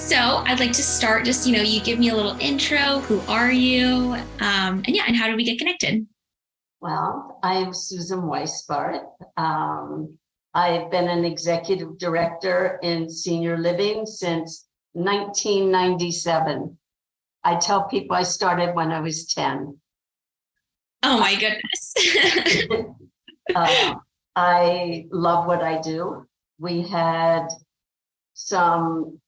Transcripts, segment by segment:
So I'd like to start just, you give me a little intro. Who are you? And how did we get connected? Well, I am Susan Weisbart. I've been an executive director in senior living since 1997. I tell people I started when I was 10. Oh my goodness. I love what I do. We had some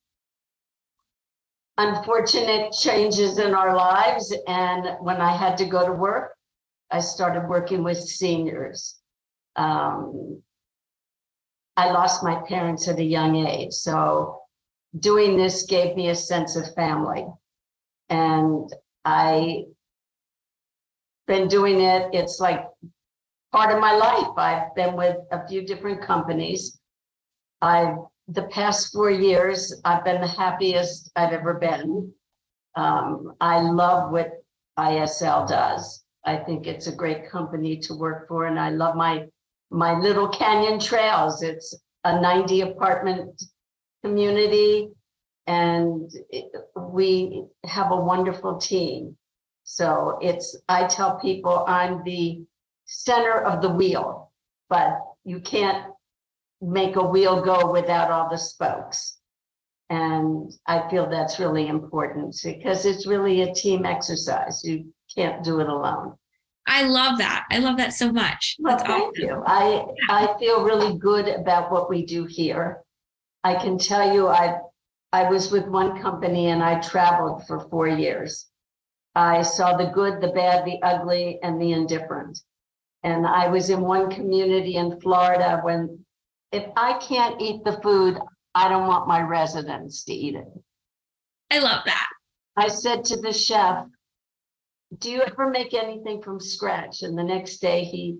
unfortunate changes in our lives, and when I had to go to work, I started working with seniors. I lost my parents at a young age, so doing this gave me a sense of family. And I've been doing it, it's like part of my life. I've been with a few different companies. The past 4 years, I've been the happiest I've ever been. I love what ISL does. I think it's a great company to work for, and I love my little Canyon Trails. It's a 90 apartment community, and we have a wonderful team. So I tell people I'm the center of the wheel, but you can't make a wheel go without all the spokes. And I feel that's really important because it's really a team exercise. You can't do it alone. I love that. I love that so much. Well, thank you. I feel really good about what we do here. I can tell you, I was with one company and I traveled for 4 years. I saw the good, the bad, the ugly, and the indifferent. And I was in one community in Florida when, if I can't eat the food, I don't want my residents to eat it. I love that. I said to the chef, do you ever make anything from scratch? And the next day he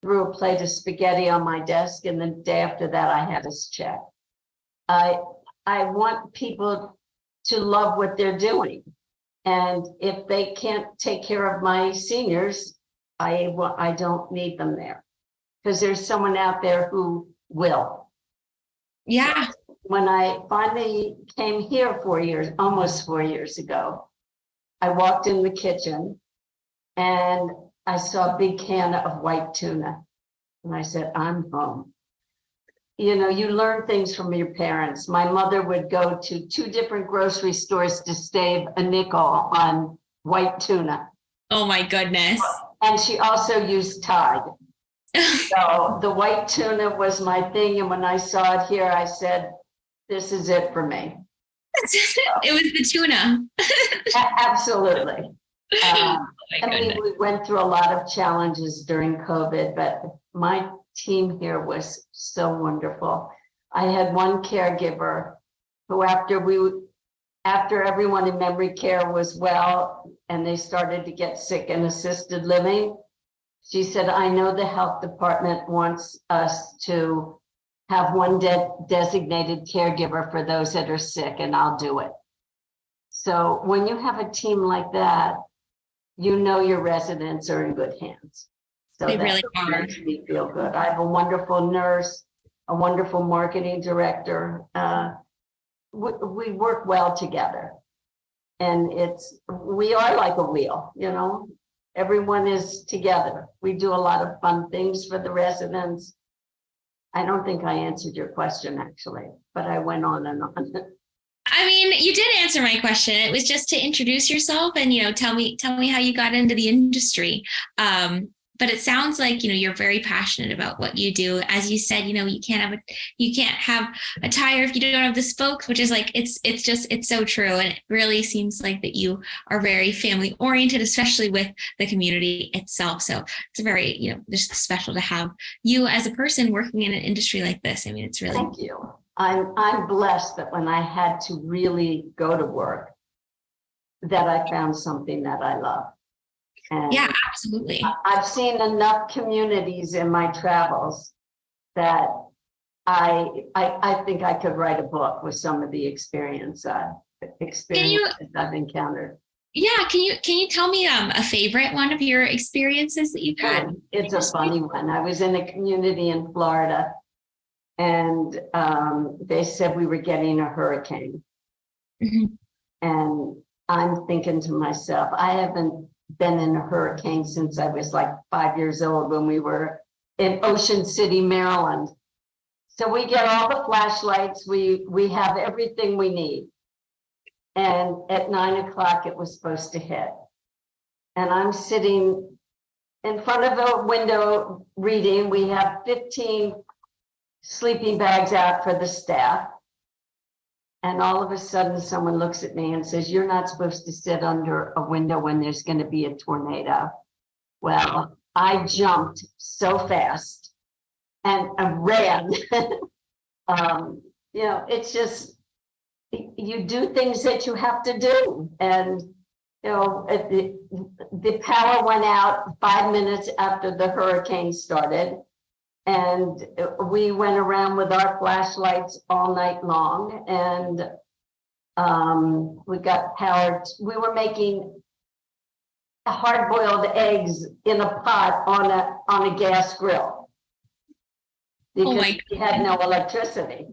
threw a plate of spaghetti on my desk, and the day after that I had his check. I want people to love what they're doing. And if they can't take care of my seniors, I don't need them there, because there's someone out there who will. Yeah. When I finally came here 4 years, almost 4 years ago, I walked in the kitchen and I saw a big can of white tuna. And I said, I'm home. You know, you learn things from your parents. My mother would go to 2 different grocery stores to save a nickel on white tuna. Oh my goodness. And she also used Tide. So the white tuna was my thing. And when I saw it here, I said, this is it for me. It was the tuna. Absolutely. Oh my I mean, goodness. we went through a lot of challenges during COVID, but my team here was so wonderful. I had one caregiver who, after everyone in memory care was well and they started to get sick in assisted living, she said, I know the health department wants us to have one designated caregiver for those that are sick, and I'll do it. So when you have a team like that, you know your residents are in good hands. So They that really are. makes me feel good. I have a wonderful nurse, a wonderful marketing director. We work well together, and we are like a wheel, you know. Everyone is together. We do a lot of fun things for the residents. I don't think I answered your question, actually, but I went on and on. I mean, you did answer my question. It was just to introduce yourself and, tell me how you got into the industry. But it sounds like, you're very passionate about what you do. As you said, you can't have a tire if you don't have the spokes, which is like, it's so true. And it really seems like that you are very family oriented, especially with the community itself. So it's very, just special to have you as a person working in an industry like this. I mean, it's really. Thank you. I'm blessed that when I had to really go to work, that I found something that I love. And yeah, absolutely. I've seen enough communities in my travels that I think I could write a book with some of the experiences I've encountered. Yeah, can you tell me a favorite one of your experiences that you've had? It's a funny one. I was in a community in Florida, and they said we were getting a hurricane. Mhm. And I'm thinking to myself, I haven't been in a hurricane since I was like 5 years old when we were in Ocean City, Maryland. So we get all the flashlights, we have everything we need. And at 9 o'clock, it was supposed to hit. And I'm sitting in front of a window reading. We have 15 sleeping bags out for the staff. And all of a sudden, someone looks at me and says, "You're not supposed to sit under a window when there's going to be a tornado." Well, I jumped so fast and ran. It's just, you do things that you have to do. And, the power went out 5 minutes after the hurricane started. And we went around with our flashlights all night long, and we got powered. We were making hard-boiled eggs in a pot on a gas grill because we had no electricity.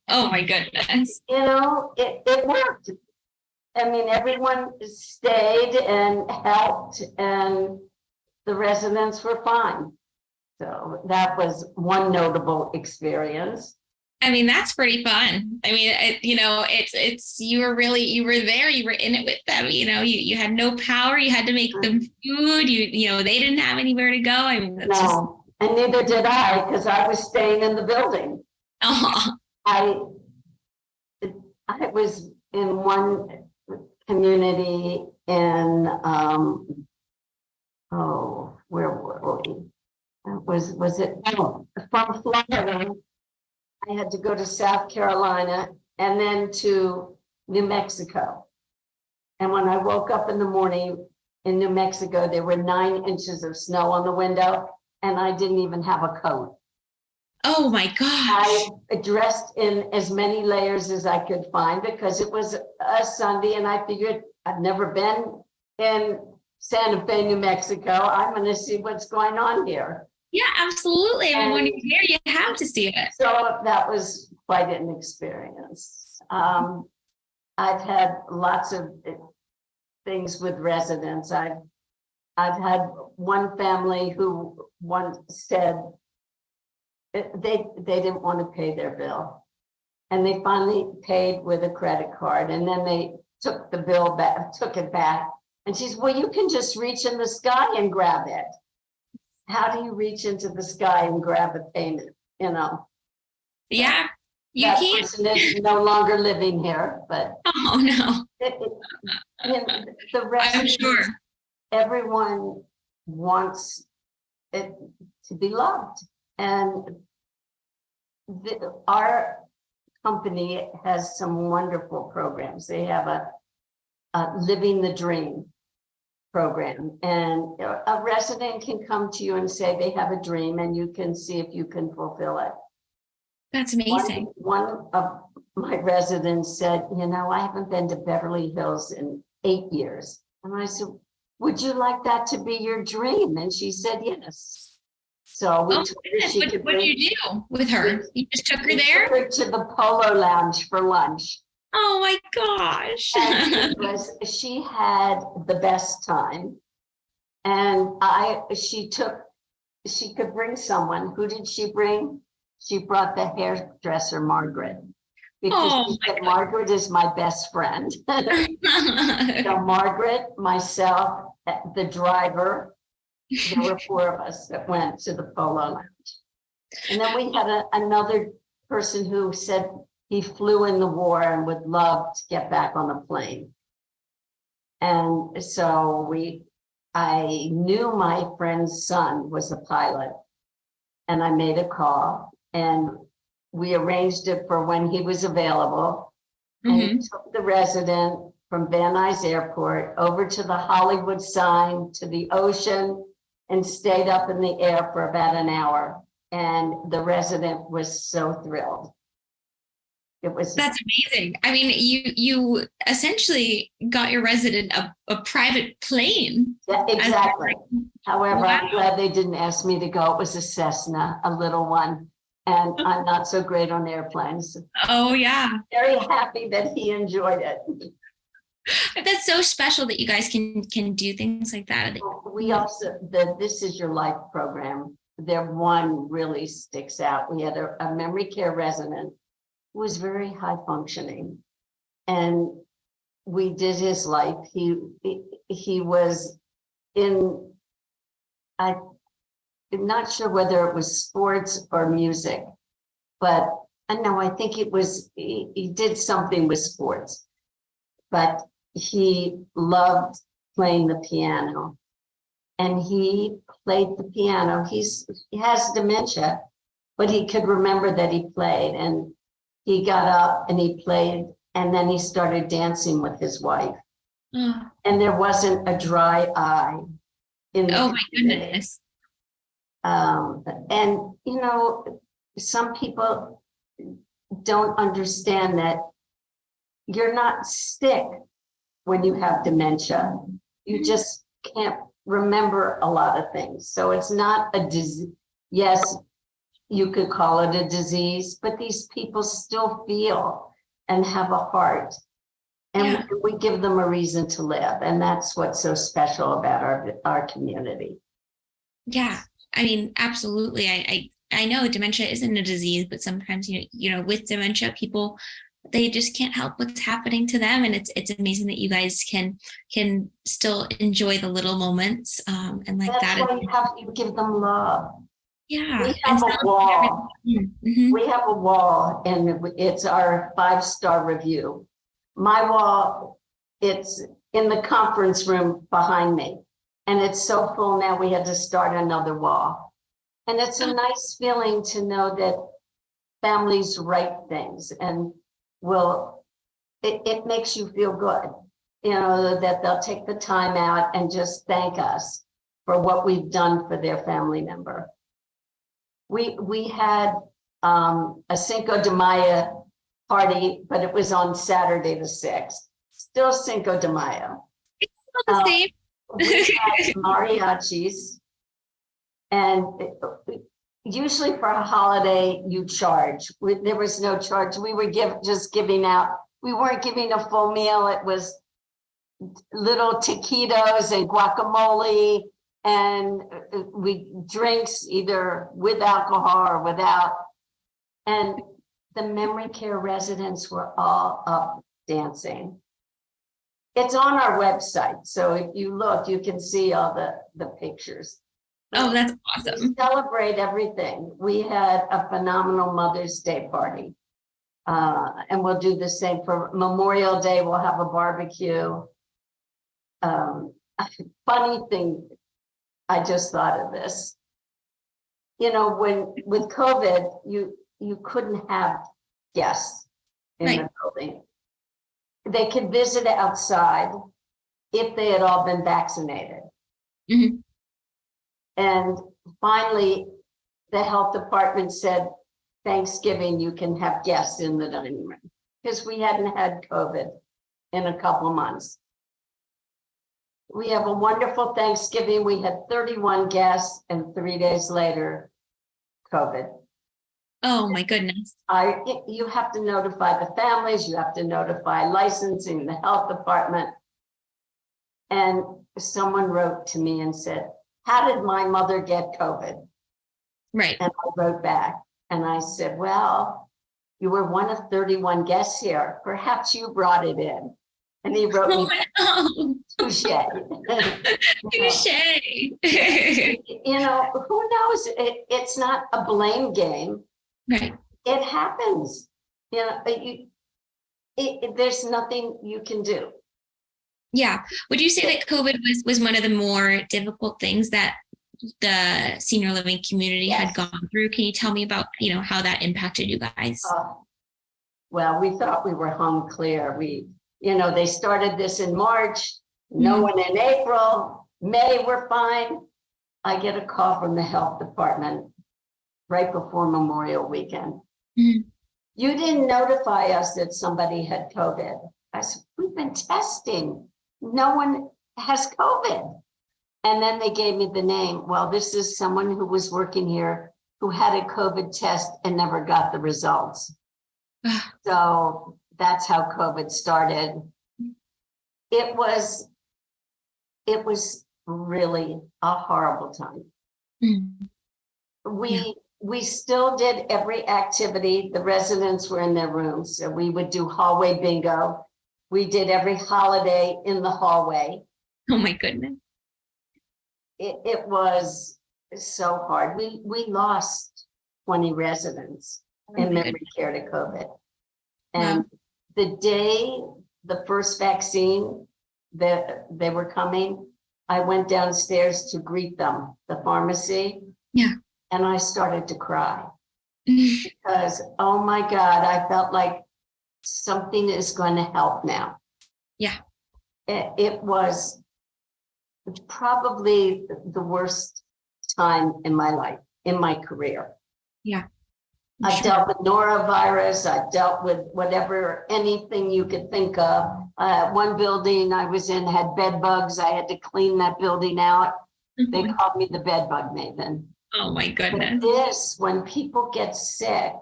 Oh my goodness. It worked. I mean, everyone stayed and helped, and the residents were fine. So that was one notable experience. I mean, that's pretty fun. I mean, you were there, you were in it with them. You had no power, you had to make them food. They didn't have anywhere to go. I mean, no, and neither did I, because I was staying in the building. Oh, I was in one community in where were we? Was it from Florida? I had to go to South Carolina and then to New Mexico. And when I woke up in the morning in New Mexico, there were 9 inches of snow on the window, and I didn't even have a coat. Oh my gosh. I dressed in as many layers as I could find because it was a Sunday, and I figured I've never been in Santa Fe, New Mexico. I'm going to see what's going on here. Yeah, absolutely. And when you're here, you have to see it. So that was quite an experience. I've had lots of things with residents. I've had one family who once said they didn't want to pay their bill, and they finally paid with a credit card, and then they took the bill back, took it back, and she's, "Well, you can just reach in the sky and grab it." How do you reach into the sky and grab a payment? Yeah, you that can't. Person is no longer living here, but Oh no. The rest, I'm sure. Everyone wants it to be loved, and our company has some wonderful programs. They have a Living the Dream program, and a resident can come to you and say they have a dream, and you can see if you can fulfill it. That's amazing. One of my residents said, "I haven't been to Beverly Hills in 8 years." And I said, "Would you like that to be your dream?" And she said, "Yes." So we what did you do with her? You just took her there? Took her to the Polo Lounge for lunch. Oh my gosh. She had the best time. And she could bring someone. Who did she bring? She brought the hairdresser, Margaret, because she said, "Margaret is my best friend." So Margaret, myself, the driver, there were 4 of us that went to the Polo Lounge. And then we had another person who said he flew in the war and would love to get back on a plane. And so I knew my friend's son was a pilot, and I made a call, and we arranged it for when he was available. And he took the resident from Van Nuys Airport over to the Hollywood sign, to the ocean, and stayed up in the air for about an hour. And the resident was so thrilled. That's amazing. I mean, you essentially got your resident a private plane. Yeah, exactly. However, I'm glad they didn't ask me to go. It was a Cessna, a little one. and I'm not so great on airplanes. Oh yeah. Very happy that he enjoyed it. That's so special that you guys can do things like that. We also, the This Is Your Life program, their one really sticks out. We had a memory care resident who was very high functioning, and we did his life. He was in, I'm not sure whether it was sports or music, but I know, I think it was, he did something with sports, but he loved playing the piano, and he played the piano. He has dementia, but he could remember that he played, and he got up and he played, and then he started dancing with his wife. Oh, And there wasn't a dry eye in the oh my goodness. and you know, some people don't understand that you're not sick when you have dementia. You just can't remember a lot of things. So it's not a disease. Yes, you could call it a disease, but these people still feel and have a heart. And Yeah. we give them a reason to live. And that's what's so special about our community. Yeah, I mean, absolutely. I know dementia isn't a disease, but sometimes with dementia, people, they just can't help what's happening to them, and it's amazing that you guys can still enjoy the little moments, and like That's that. why you give them love. Yeah, We have a wall. Mm-hmm. We have a wall, and it's our 5-star review. My wall, it's in the conference room behind me, and it's so full now we had to start another wall. And it's a nice feeling to know that families write things, and it makes you feel good, that they'll take the time out and just thank us for what we've done for their family member. We had a Cinco de Mayo party, but it was on Saturday the 6th. Still Cinco de Mayo. It's still the same. We had mariachis, and usually for a holiday you charge. There was no charge. We were just giving out. We weren't giving a full meal. It was little taquitos and guacamole, and we drinks either with alcohol or without. And the memory care residents were all up dancing. It's on our website, so if you look, you can see all the pictures. Oh, that's We awesome. celebrate everything. We had a phenomenal Mother's Day party. And we'll do the same for Memorial Day. We'll have a barbecue. Funny thing, I just thought of this. When with COVID, you couldn't have guests in the building. They could visit outside if they had all been vaccinated. Mhm. And finally, the health department said, Thanksgiving, you can have guests in the dining room, because we hadn't had COVID in a couple of months. We have a wonderful Thanksgiving. We had 31 guests, and 3 days later, COVID. Oh my goodness. You have to notify the families, you have to notify licensing, the health department. And someone wrote to me and said, how did my mother get COVID? Right. And I wrote back and I said, well, you were one of 31 guests here. Perhaps you brought it in. And he wrote me, Oh, touche. touche. Who knows? It's not a blame game. Right. It happens. There's nothing you can do. Yeah. Would you say that COVID was one of the more difficult things that the senior living community had gone through? Can you tell me about, how that impacted you guys? Well, we thought we were hung clear. They started this in March, no one in April, May, we're fine. I get a call from the health department right before Memorial Weekend. Mhm. You didn't notify us that somebody had COVID. I said, we've been testing. No one has COVID. And then they gave me the name. Well, this is someone who was working here who had a COVID test and never got the results. So that's how COVID started. It was really a horrible time. Mm. We still did every activity. The residents were in their rooms, so we would do hallway bingo. We did every holiday in the hallway. Oh my goodness. It was so hard. We lost 20 residents in memory care to COVID. And the day the first vaccine that they were coming, I went downstairs to greet them, the pharmacy. Yeah. And I started to cry because, oh my God, I felt like something is going to help now. Yeah. It was probably the worst time in my life, in my career. Yeah. I've dealt with norovirus. I've dealt with whatever, anything you could think of. One building I was in had bed bugs. I had to clean that building out. They called me the bed bug maven. Oh my But goodness. this, when people get sick,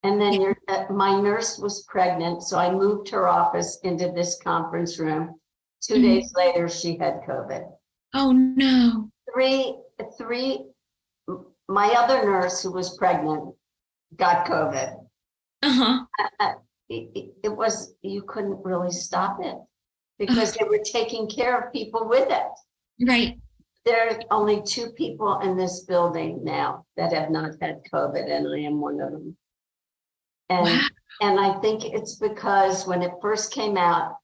and then my nurse was pregnant, so I moved her office into this conference room. 2 days later, she had COVID. Oh no. My other nurse who was pregnant got COVID. Uh-huh. It was, you couldn't really stop it because they were taking care of people with it. Right. There are only 2 people in this building now that have not had COVID, and I am one of them. And I think it's because when it first came out,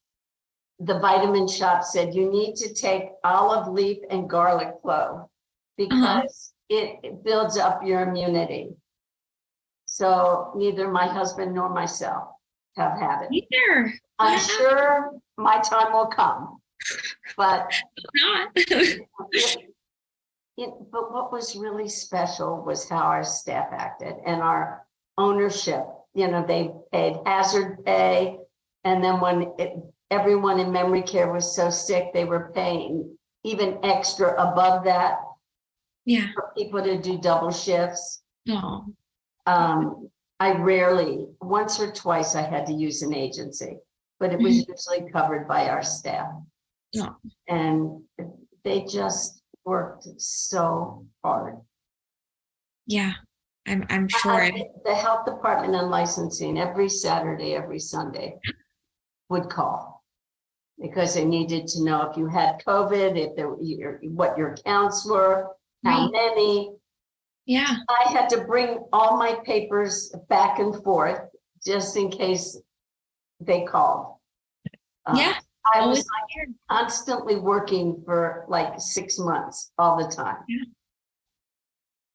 the vitamin shop said you need to take olive leaf and garlic clove because it builds up your immunity. So neither my husband nor myself have had it. Either. I'm sure my time will come, but Not. but what was really special was how our staff acted and our ownership. You know, they paid hazard pay, and then when everyone in memory care was so sick, they were paying even extra above that. Yeah. For people to do double shifts. Oh. I rarely, once or twice, I had to use an agency, but it was usually covered by our staff. Yeah. And they just worked so hard. Yeah. I'm sure. The health department and licensing every Saturday, every Sunday would call because they needed to know if you had COVID, if there, what your counts were, how many. Yeah. I had to bring all my papers back and forth just in case they called. Yeah. I was constantly working for like 6 months all the time. Yeah.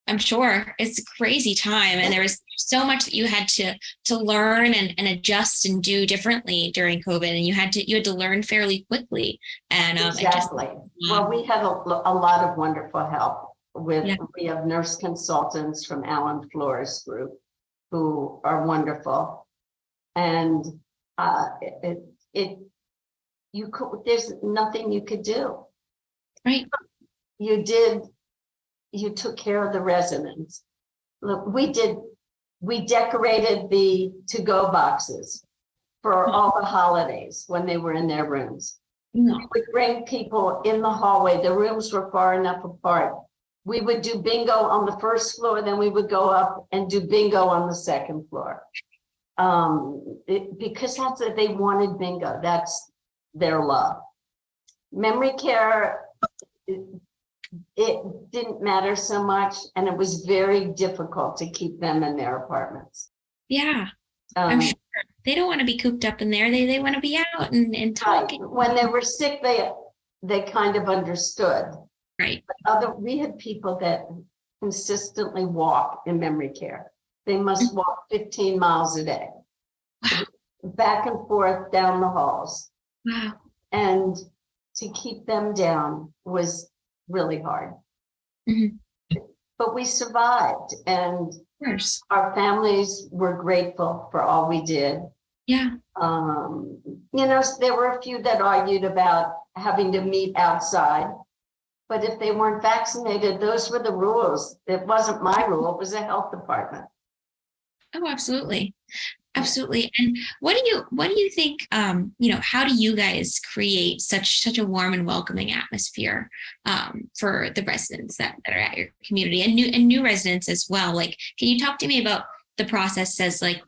I'm sure it's a crazy time, and there was so much that you had to learn and adjust and do differently during COVID, and you had to learn fairly quickly. And exactly. Well, we had a lot of wonderful help with. We have nurse consultants from Alan Flores Group who are wonderful, and there's nothing you could do. Right. You took care of the residents. Look, we decorated the to-go boxes for all the holidays when they were in their rooms. No. We would bring people in the hallway. The rooms were far enough apart. We would do bingo on the first floor, then we would go up and do bingo on the second floor. Because they wanted bingo. That's their love. Memory care, it didn't matter so much, and it was very difficult to keep them in their apartments. Yeah. I'm sure they don't want to be cooped up in there. They want to be out and talking. Right. When they were sick, they kind of understood. Right. We had people that consistently walk in memory care. They must walk 15 miles a day, back and forth down the halls. Wow. And to keep them down was really hard. But we survived, and our families were grateful for all we did. Yeah. There were a few that argued about having to meet outside. But if they weren't vaccinated, those were the rules. It wasn't my rule, it was the health department. Oh, absolutely. Absolutely. And what do you think, how do you guys create such a warm and welcoming atmosphere for the residents that are at your community and new residents as well? Like, can you talk to me about the process as like,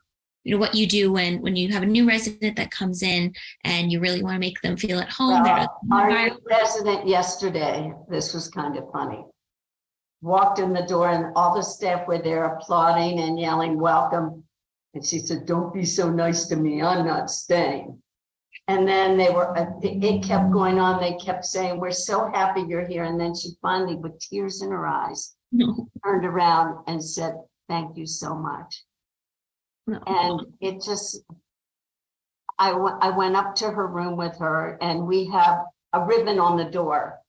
what you do when you have a new resident that comes in and you really want to make them feel at home? Well, our new resident yesterday, this was kind of funny, walked in the door and all the staff were there applauding and yelling, welcome. And she said, don't be so nice to me, I'm not staying. And then it kept going on. They kept saying, we're so happy you're here. And then she finally, with tears in her eyes, turned around and said, thank you so much. No. And it just, I went up to her room with her and we have a ribbon on the door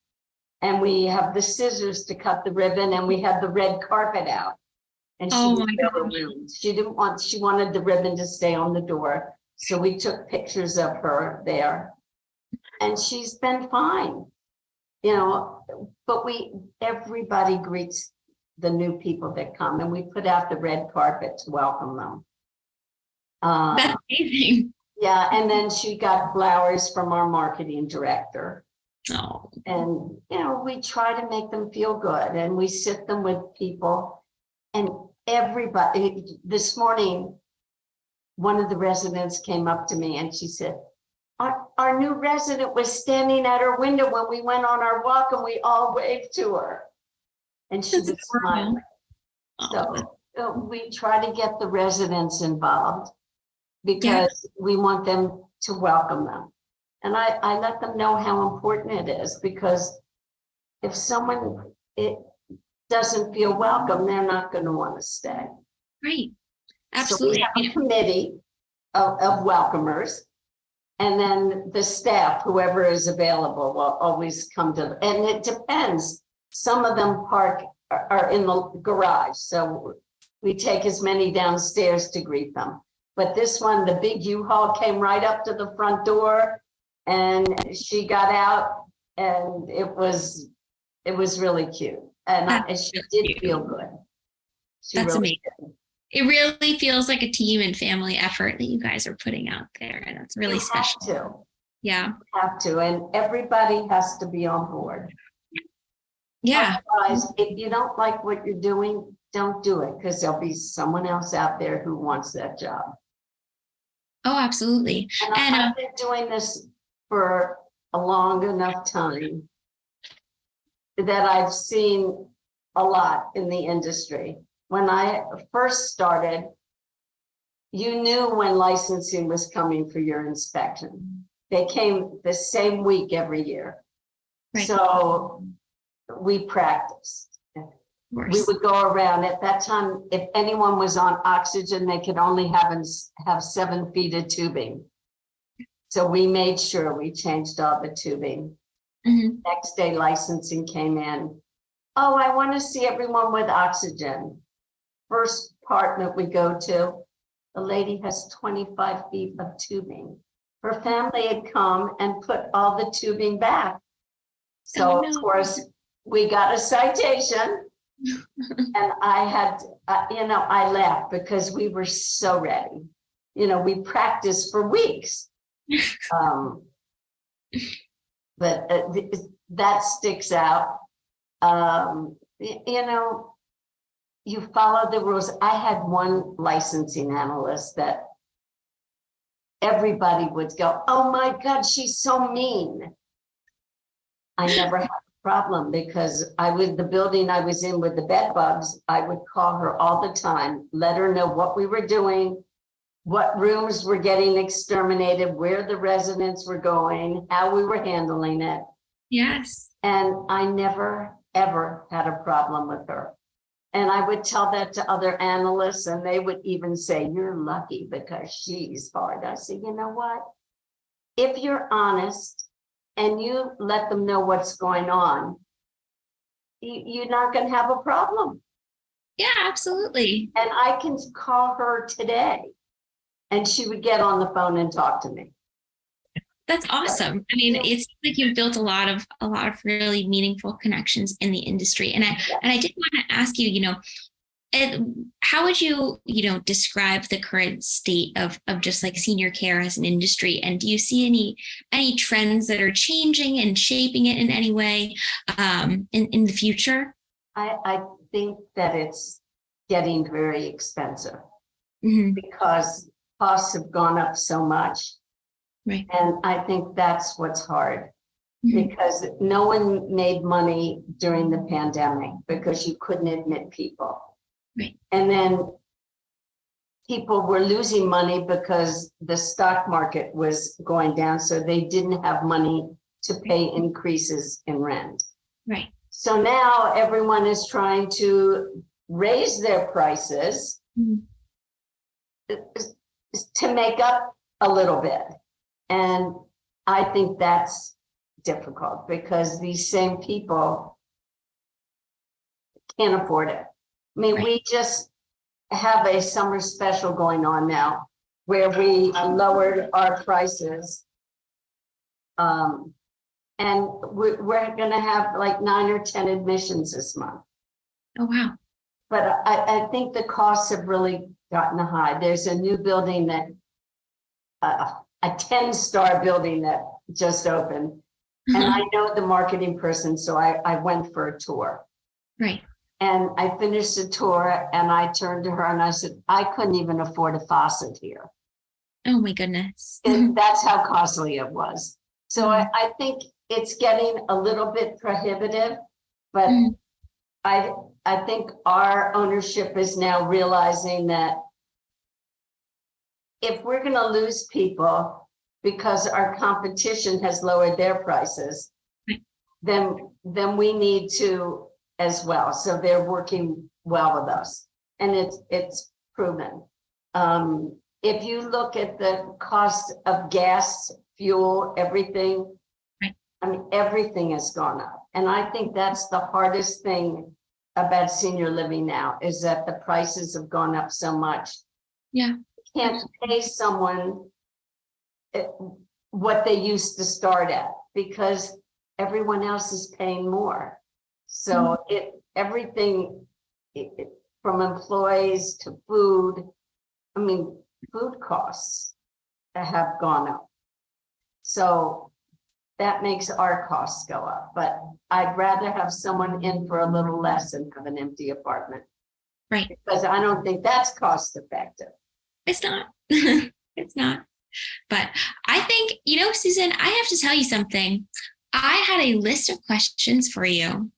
and we have the scissors to cut the ribbon and we have the red carpet out. And she she wanted the ribbon to stay on the door. So we took pictures of her there and she's been fine, but everybody greets the new people that come and we put out the red carpet to welcome them. That's amazing. Yeah. And then she got flowers from our marketing director. Oh. And, we try to make them feel good and we sit them with people and everybody. This morning, one of the residents came up to me and she said, our new resident was standing at her window when we went on our walk and we all waved to her. And she was smiling. So we try to get the residents involved because we want them to welcome them. And I let them know how important it is because if someone doesn't feel welcome, they're not going to want to stay. Right. Absolutely. So we have a committee of welcomers, and then the staff, whoever is available, will always come to. And it depends. Some of them are in the garage, so we take as many downstairs to greet them. But this one, the big U-Haul came right up to the front door, and she got out, and it was really cute. And she did feel good. That's amazing. Did. It really feels like a team and family effort that you guys are putting out there. And that's really special. Have to. Yeah. Have to. And everybody has to be on board. Yeah. Otherwise, if you don't like what you're doing, don't do it because there'll be someone else out there who wants that job. Oh, absolutely. And I've been doing this for a long enough time that I've seen a lot in the industry. When I first started, you knew when licensing was coming for your inspection. They came the same week every year. Right. So we practiced. We would go around. At that time, if anyone was on oxygen, they could only have 7 feet of tubing. So we made sure we changed all the tubing. Mm-hmm. Next day, licensing came in. Oh, I want to see everyone with oxygen. First part that we go to, the lady has 25 feet of tubing. Her family had come and put all the tubing back. So, Of course, we got a citation. And I had, I laughed because we were so ready. We practiced for weeks. But that sticks out. You follow the rules. I had one licensing analyst that everybody would go, oh my God, she's so mean. I never had a problem because the building I was in with the bed bugs, I would call her all the time, let her know what we were doing, what rooms were getting exterminated, where the residents were going, how we were handling it. Yes. And I never, ever had a problem with her. And I would tell that to other analysts and they would even say, you're lucky because she's hard. I said, you know what? If you're honest and you let them know what's going on, you're not going to have a problem. Yeah, absolutely. And I can call her today and she would get on the phone and talk to me. That's awesome. I mean, it seems like you've built a lot of really meaningful connections in the industry. And I did want to ask you, how would you, describe the current state of just like senior care as an industry? And do you see any trends that are changing and shaping it in any way in the future? I think that it's getting very expensive Mhm. because costs have gone up so much. Right. And I think that's what's hard Mhm. because no one made money during the pandemic because you couldn't admit people. Right. And then people were losing money because the stock market was going down, so they didn't have money to pay increases in rent. Right. So now everyone is trying to raise their prices Mhm. to make up a little bit. And I think that's difficult because these same people can't afford it. I mean, Right. we just have a summer special going on now where we lowered our prices. And we're going to have like 9 or 10 admissions this month. Oh, wow. But I think the costs have really gotten high. There's a new building that, a 10-star building that just opened. And I know the marketing person, so I went for a tour. Right. And I finished the tour and I turned to her and I said, I couldn't even afford a faucet here. Oh my goodness. And that's how costly it was. So I think it's getting a little bit prohibitive, but Mhm. I think our ownership is now realizing that if we're going to lose people because our competition has lowered their prices, Right. then we need to as well. So they're working well with us, and it's proven. If you look at the cost of gas, fuel, everything, Right. I mean, everything has gone up. And I think that's the hardest thing about senior living now is that the prices have gone up so much. Yeah. You can't pay someone what they used to start at because everyone else is paying more. So everything from employees to food, I mean, food costs have gone up. So that makes our costs go up, but I'd rather have someone in for a little less than have an empty apartment. Right. Because I don't think that's cost effective. It's not. It's not. But I think, Susan, I have to tell you something. I had a list of questions for you,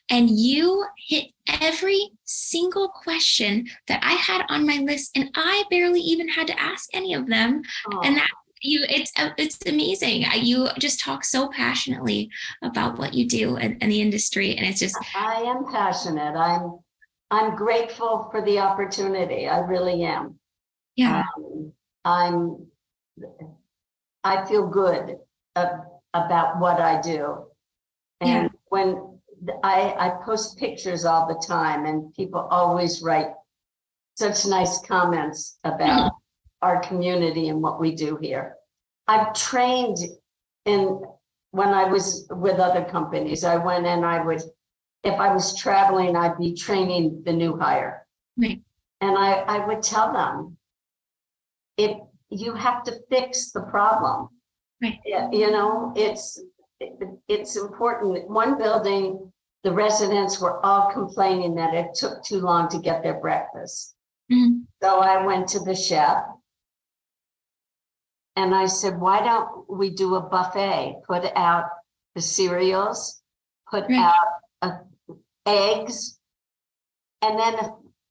and you hit every single question that I had on my list, and I barely even had to ask any of them. Oh. And that it's amazing. You just talk so passionately about what you do and the industry, and it's just. I am passionate. I'm grateful for the opportunity. I really am. Yeah. I feel good about what I do. And when I post pictures all the time and people always write such nice comments about our community and what we do here. I've trained when I was with other companies, I went and if I was traveling, I'd be training the new hire. Right. And I would tell them, if you have to fix the problem. Right. It's important. One building, the residents were all complaining that it took too long to get their breakfast. Mm-hmm. So I went to the chef and I said, why don't we do a buffet? Put out the cereals, put out eggs, and then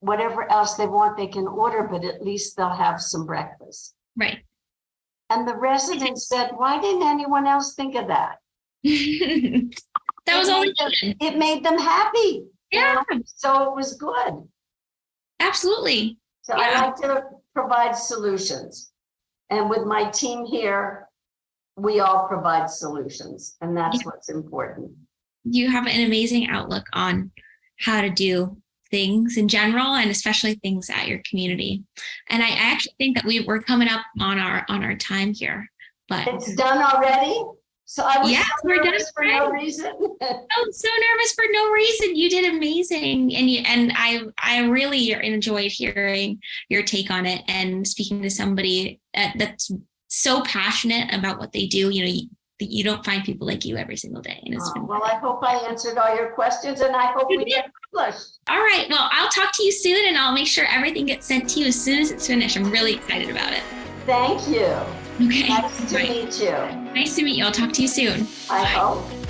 whatever else they want, they can order, but at least they'll have some breakfast. Right. And the residents said, why didn't anyone else think of that? That was all it made them happy. Yeah. So it was good. Absolutely. So I like to provide solutions. And with my team here, we all provide solutions. And that's what's important. You have an amazing outlook on how to do things in general, and especially things at your community. And I actually think that we're coming up on our time here. but It's done already? So I was yes, so we're done nervous for no already. reason. I'm so nervous for no reason. You did amazing, and I really enjoyed hearing your take on it and speaking to somebody that's so passionate about what they do. You don't find people like you every single day, and it's been Well, I hope I answered all your questions and I hope we get published. all right. Well, I'll talk to you soon, and I'll make sure everything gets sent to you as soon as it's finished. I'm really excited about it. Thank you. Okay. Nice to Right. meet you. Nice to meet you. I'll talk to you soon. I Bye. hope.